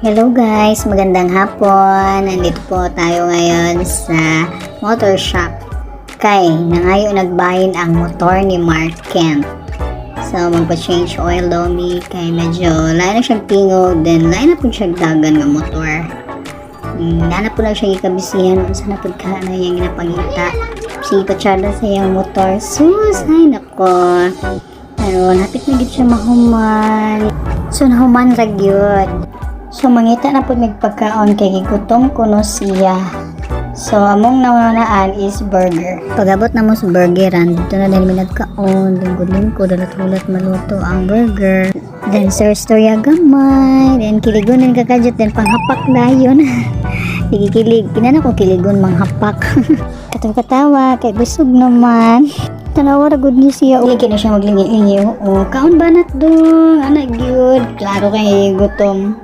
Hello guys, magandang hapon. Nandito po tayo ngayon sa motor shop. Kay nangayo nagbayin ang motor ni Mark Kent. So magpa-change oil daw mi kay medyo lain na siyang tingog, then lain na po siyang dagan ng motor. Nana po na siya ikabisihan kung saan na po ka na yung ginapangita. Sige patsada sa iyang motor. Sus, ay nako. Pero napit na gid siya mahuman. So nahuman ra gyud. So mangita na po nagpagkaon kay gigutom kuno siya. So among naunaan is burger. Pagabot na mo sa burgeran, dito na din nagkaon, lingkod-lingkod dalat-hulat maluto ang burger. Then storya gamay, then kiligon din kakadjut, then panghapak dayon. Kilig, pinana ko kiligon manghapak. Katong katawa kay busog naman. Tanawa ra gud ni siya. Hindi na siya maglingi-lingi. Oh, kaon banat dong, anak gyud. Klaro kay gutom.